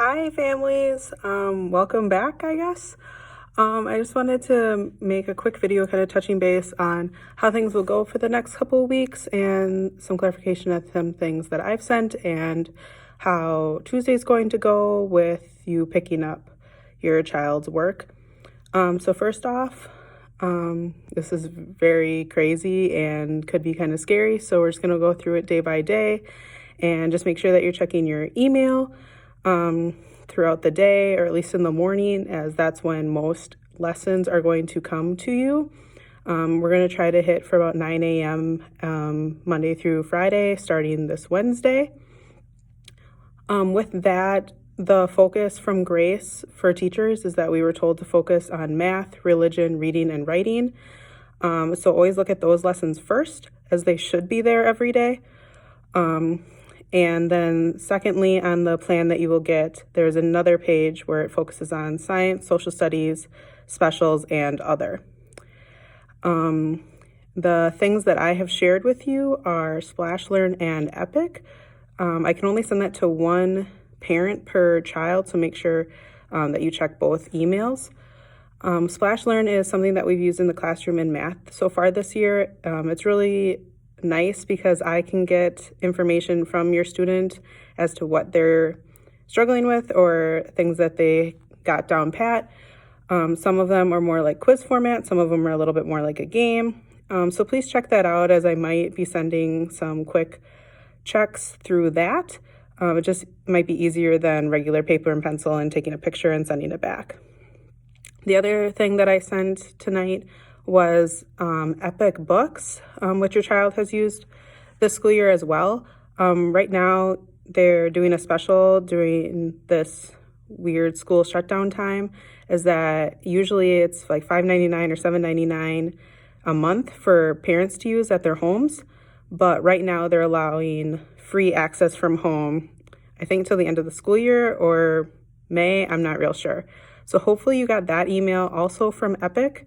Hi families, welcome back, I guess. I just wanted to make a quick video kind of touching base on how things will go for the next couple of weeks and some clarification of some things that I've sent and how Tuesday's going to go with you picking up your child's work. So first off, this is very crazy and could be kind of scary, so we're just going to go through it day by day and just make sure that you're checking your email throughout the day, or at least in the morning, as that's when most lessons are going to come to you. We're going to try to hit for about 9 a.m. Monday through Friday, starting this Wednesday. With that, the focus from Grace for teachers is that we were told to focus on math, religion, reading, and writing. So always look at those lessons first, as they should be there every day. And then secondly, on the plan that you will get, there's another page where it focuses on science, social studies, specials, and other. The things that I have shared with you are SplashLearn and Epic. I can only send that to one parent per child, so make sure that you check both emails. SplashLearn is something that we've used in the classroom in math so far this year. It's really nice because I can get information from your student as to what they're struggling with or things that they got down pat. Some of them are more like quiz format, some of them are a little bit more like a game. So please check that out, as I might be sending some quick checks through that. It just might be easier than regular paper and pencil and taking a picture and sending it back. The other thing that I sent tonight was Epic Books, which your child has used this school year as well. Right now, they're doing a special during this weird school shutdown time, is that usually it's like $5.99 or $7.99 a month for parents to use at their homes. But right now they're allowing free access from home, I think till the end of the school year or May, I'm not real sure. So hopefully you got that email also from Epic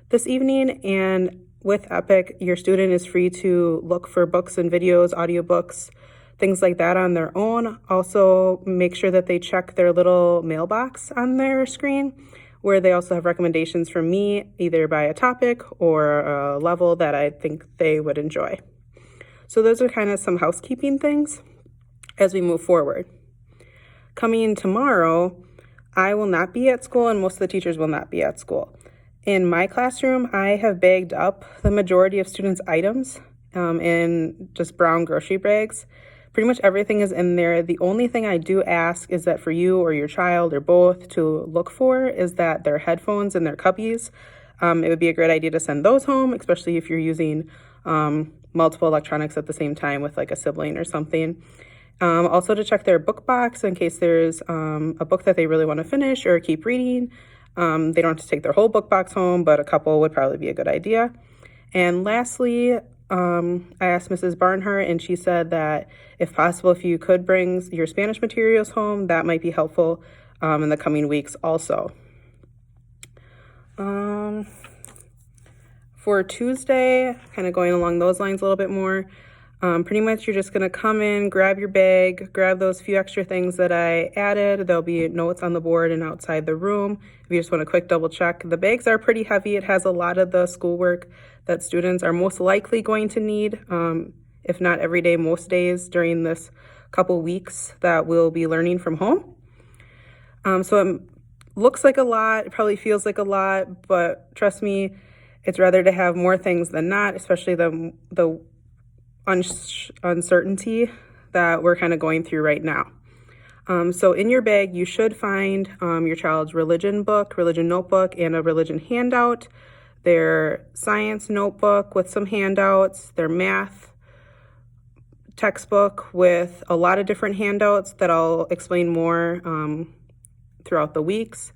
this evening. And with Epic, your student is free to look for books and videos, audiobooks, things like that on their own. Also, make sure that they check their little mailbox on their screen, where they also have recommendations from me, either by a topic or a level that I think they would enjoy. So those are kind of some housekeeping things as we move forward. Coming tomorrow, I will not be at school and most of the teachers will not be at school. In my classroom, I have bagged up the majority of students' items in just brown grocery bags. Pretty much everything is in there. The only thing I do ask is that for you or your child or both to look for is that their headphones and their cubbies. It would be a great idea to send those home, especially if you're using multiple electronics at the same time with like a sibling or something. Also to check their book box in case there's a book that they really want to finish or keep reading. They don't have to take their whole book box home, but a couple would probably be a good idea. And lastly, I asked Mrs. Barnhart, and she said that if possible, if you could bring your Spanish materials home, that might be helpful in the coming weeks also. For Tuesday, kind of going along those lines a little bit more, pretty much you're just going to come in, grab your bag, grab those few extra things that I added. There'll be notes on the board and outside the room. If you just want a quick double check, the bags are pretty heavy. It has a lot of the schoolwork that students are most likely going to need, if not every day, most days during this couple weeks that we'll be learning from home. So it looks like a lot, it probably feels like a lot, but trust me, it's rather to have more things than not, especially the uncertainty that we're kind of going through right now. So in your bag, you should find your child's religion book, religion notebook, and a religion handout, their science notebook with some handouts, their math textbook with a lot of different handouts that I'll explain more throughout the weeks.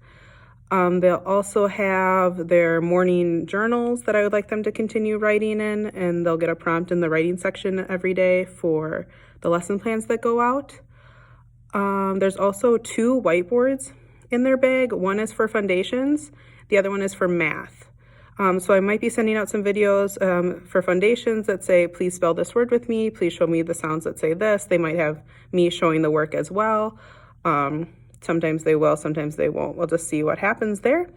They'll also have their morning journals that I would like them to continue writing in, and they'll get a prompt in the writing section every day for the lesson plans that go out. There's also 2 whiteboards in their bag. One is for foundations, the other one is for math. So I might be sending out some videos for foundations that say, please spell this word with me, please show me the sounds that say this. They might have me showing the work as well. Sometimes they will, sometimes they won't. We'll just see what happens there.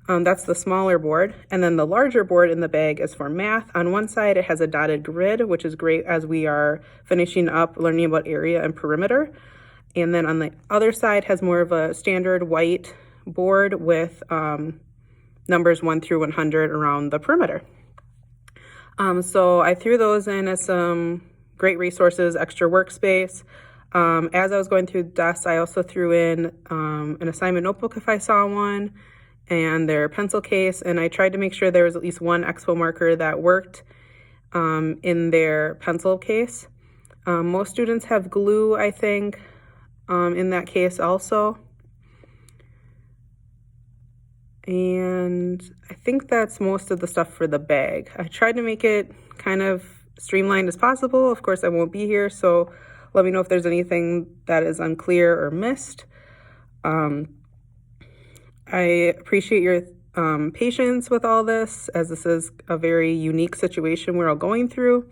That's the smaller board. And then the larger board in the bag is for math. On one side, it has a dotted grid, which is great as we are finishing up learning about area and perimeter. And then on the other side has more of a standard white board with numbers 1 through 100 around the perimeter. So I threw those in as some great resources, extra workspace. As I was going through desks, I also threw in an assignment notebook if I saw one, and their pencil case, and I tried to make sure there was at least one expo marker that worked in their pencil case. Most students have glue, I think, in that case also. And I think that's most of the stuff for the bag. I tried to make it kind of streamlined as possible. Of course, I won't be here, so let me know if there's anything that is unclear or missed. I appreciate your patience with all this, as this is a very unique situation we're all going through.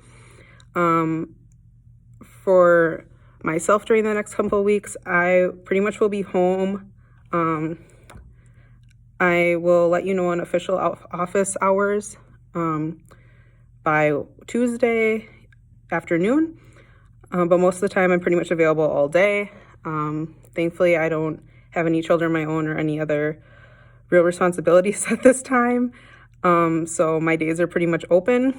For myself during the next couple of weeks, I pretty much will be home. I will let you know on official office hours by Tuesday afternoon, but most of the time I'm pretty much available all day. Thankfully, I don't have any children of my own or any other real responsibilities at this time, so my days are pretty much open.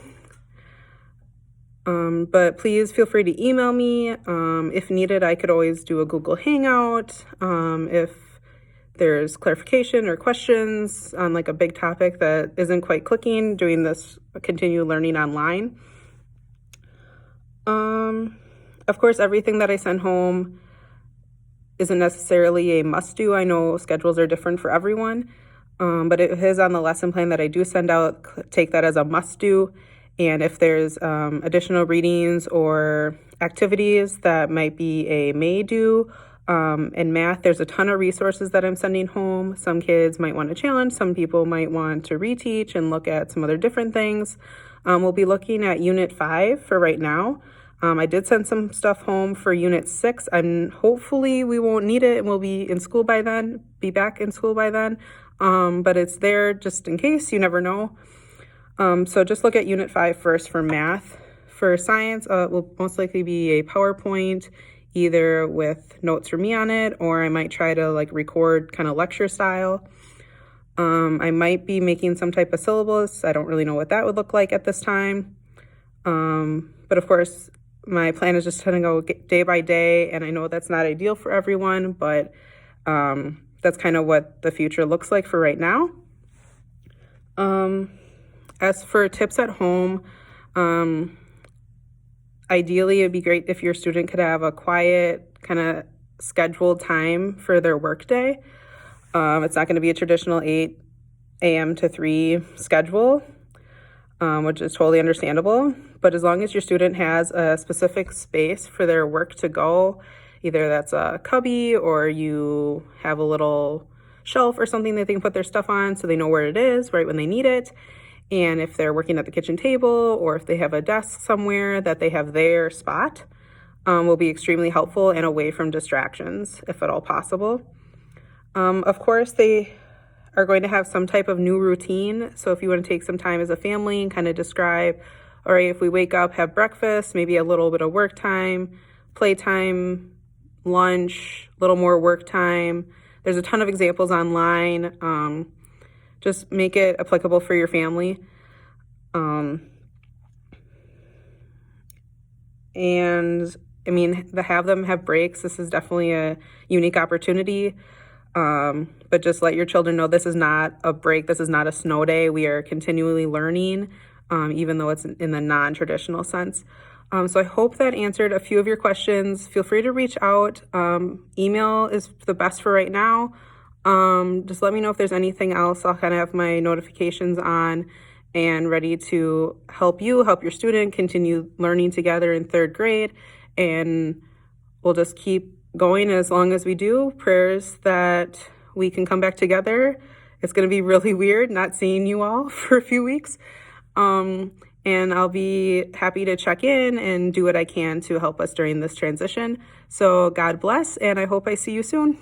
But please feel free to email me. If needed, I could always do a Google Hangout if there's clarification or questions on like a big topic that isn't quite clicking, doing this continued learning online. Of course, everything that I send home isn't necessarily a must-do. I know schedules are different for everyone, but it is on the lesson plan that I do send out. Take that as a must-do. And if there's additional readings or activities that might be a may-do, in math, there's a ton of resources that I'm sending home. Some kids might want to challenge, some people might want to reteach and look at some other different things. We'll be looking at Unit 5 for right now. I did send some stuff home for Unit 6, and hopefully we won't need it and we'll be in school by then, be back in school by then. But it's there just in case, you never know. So just look at Unit 5 first for math. For science, it will most likely be a PowerPoint, either with notes from me on it, or I might try to like record kind of lecture style. I might be making some type of syllabus. I don't really know what that would look like at this time. But of course, my plan is just to go day by day, and I know that's not ideal for everyone, but that's kind of what the future looks like for right now. As for tips at home, ideally, it'd be great if your student could have a quiet, kind of scheduled time for their workday. It's not going to be a traditional 8 a.m. to 3 schedule, which is totally understandable. But as long as your student has a specific space for their work to go, either that's a cubby or you have a little shelf or something that they can put their stuff on so they know where it is right when they need it. And if they're working at the kitchen table or if they have a desk somewhere that they have their spot, will be extremely helpful and away from distractions, if at all possible. Of course, they are going to have some type of new routine. So if you want to take some time as a family and kind of describe, all right, if we wake up, have breakfast, maybe a little bit of work time, playtime, lunch, a little more work time. There's a ton of examples online. Just make it applicable for your family. And I mean, to have them have breaks, this is definitely a unique opportunity. But just let your children know this is not a break. This is not a snow day. We are continually learning, even though it's in the non-traditional sense. So I hope that answered a few of your questions. Feel free to reach out. Email is the best for right now. Just let me know if there's anything else. I'll kind of have my notifications on and ready to help you, help your student continue learning together in 3rd grade. And we'll just keep going as long as we do. Prayers that we can come back together. It's going to be really weird not seeing you all for a few weeks. And I'll be happy to check in and do what I can to help us during this transition. So God bless, and I hope I see you soon.